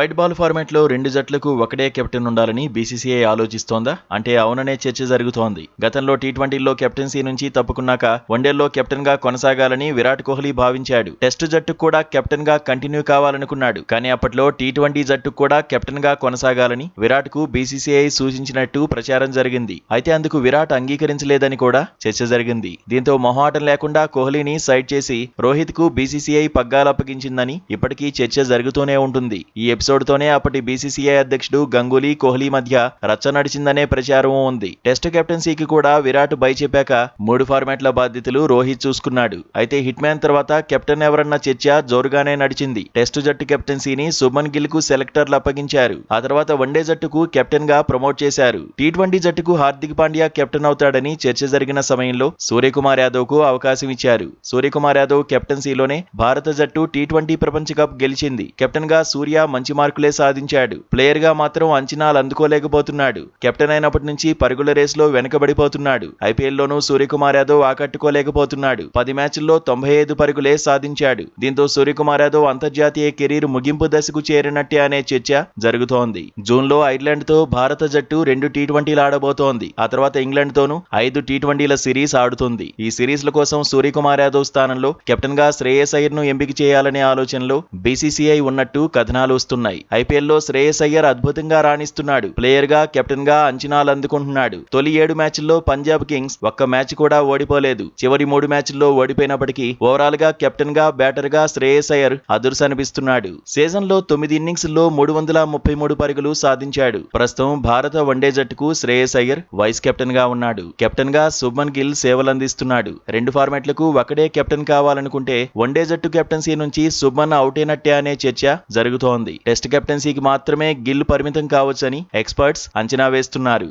White ball ఫార్మాట్లో 2 జట్లకు ఒకటే captain ఉండాలని బీసీసీఐ ఆలోచిస్తోందా అంటే అవుననే చర్చ జరుగుతోంది. గతంలో టీ20లో కెప్టెన్సీ నుంచి తప్పుకున్నాక వన్డేల్లో కెప్టెన్ గా కొనసాగాలని విరాట్ కోహ్లీ భావించాడు. టెస్టు జట్టుకు కూడా కెప్టెన్ గా కంటిన్యూ కావాలనుకున్నాడు. కానీ అప్పట్లో టీ20 జట్టుకు కూడా కెప్టెన్ గా కొనసాగాలని విరాట్ కు బీసీసీఐ సూచించినట్టు ప్రచారం జరిగింది. అయితే అందుకు విరాట్ అంగీకరించలేదని కూడా చర్చ జరిగింది. దీంతో మొహమాటం లేకుండా కోహ్లీని సైడ్ చేసి రోహిత్ కు బీసీసీఐ పగ్గాలప్పగించిందని ఇప్పటికీ చర్చ జరుగుతూనే ఉంటుంది. ఈ ఎపిసోడ్ తోనే అప్పటి బీసీసీఐ అధ్యక్షుడు గంగూలీ, కోహ్లీ మధ్య రచ్చ నడిచిందనే ప్రచారం ఉంది. టెస్ట్ కెప్టెన్సీకి కూడా విరాట్ బై చెప్పాక 3 ఫార్మాట్ల బాధ్యతలు రోహిత్ చూసుకున్నాడు. అయితే హిట్ మ్యాన్ తర్వాత కెప్టెన్ ఎవరన్న చర్చ జోరుగానే నడిచింది. టెస్ట్ జట్టు కెప్టెన్సీని శుభ్మన్ గిల్ కు సెలెక్టర్లు అప్పగించారు. ఆ తర్వాత వన్డే జట్టుకు కెప్టెన్ గా ప్రమోట్ చేశారు. టీ20 జట్టుకు హార్దిక్ పాండ్యా కెప్టెన్ అవుతాడని చర్చ జరిగిన సమయంలో సూర్యకుమార్ యాదవ్ కు అవకాశం ఇచ్చారు. సూర్యకుమార్ యాదవ్ కెప్టెన్సీలోనే భారత జట్టు టీ20 ప్రపంచ కప్ గెలిచింది. కెప్టెన్ గా సూర్య మంచి మార్కులే సాధించాడు. ప్లేయర్ గా మాత్రం అంచనాలు అందుకోలేకపోతున్నాడు. కెప్టెన్ అయినప్పటి నుంచి పరుగుల రేసులో వెనకబడిపోతున్నాడు. ఐపీఎల్లోనూ సూర్యకుమార్ యాదవ్ ఆకట్టుకోలేకపోతున్నాడు. 10 మ్యాచ్ల్లో 95 పరుగులే సాధించాడు. దీంతో సూర్యకుమార్ యాదవ్ అంతర్జాతీయ కెరీర్ ముగింపు దశకు చేరినట్టే అనే చర్చ జరుగుతోంది. జూన్లో ఐర్లాండ్ తో భారత జట్టు 2 టీ20లు ఆడబోతోంది. ఆ తర్వాత ఇంగ్లాండ్ తోనూ 5 టీ20ల సిరీస్ ఆడుతుంది. ఈ సిరీస్ల కోసం సూర్యకుమార్ యాదవ్ స్థానంలో కెప్టెన్ గా శ్రేయస్ అయ్యర్ ను ఎంపిక చేయాలనే ఆలోచనలో బీసీసీఐ ఉన్నట్టు కథనాలు వస్తున్నాయి. ఐపీఎల్లో శ్రేయస్ అయ్యర్ అద్భుతంగా రాణిస్తున్నాడు. ప్లేయర్ గా కెప్టెన్ గా అంచనాలు అందుకుంటున్నాడు. తొలి 7 మ్యాచ్ల్లో పంజాబ్ కింగ్స్ ఒక్క మ్యాచ్ కూడా ఓడిపోలేదు. చివరి 3 మ్యాచ్ల్లో ఓడిపోయినప్పటికీ ఓవరాల్ గా కెప్టెన్ గా బ్యాటర్ గా శ్రేయస్ అయ్యర్ అదుర్సనిపిస్తున్నాడు. సీజన్ లో 9 ఇన్నింగ్స్ల్లో 333 పరుగులు సాధించాడు. ప్రస్తుతం భారత వన్డే జట్టుకు శ్రేయస్ అయ్యర్ వైస్ కెప్టెన్ గా ఉన్నాడు. కెప్టెన్ గా శుభ్మన్ గిల్ సేవలందిస్తున్నాడు. 2 ఫార్మాట్లకు ఒకటే కెప్టెన్ కావాలనుకుంటే వన్డే జట్టు కెప్టెన్సీ నుంచి శుభ్మన్ అవుటేనట్టే అనే చర్చ జరుగుతోంది. టెస్ట్ కెప్టెన్సీకి మాత్రమే గిల్ పరిమితం కావచ్చని ఎక్స్పర్ట్స్ అంచనా వేస్తున్నారు.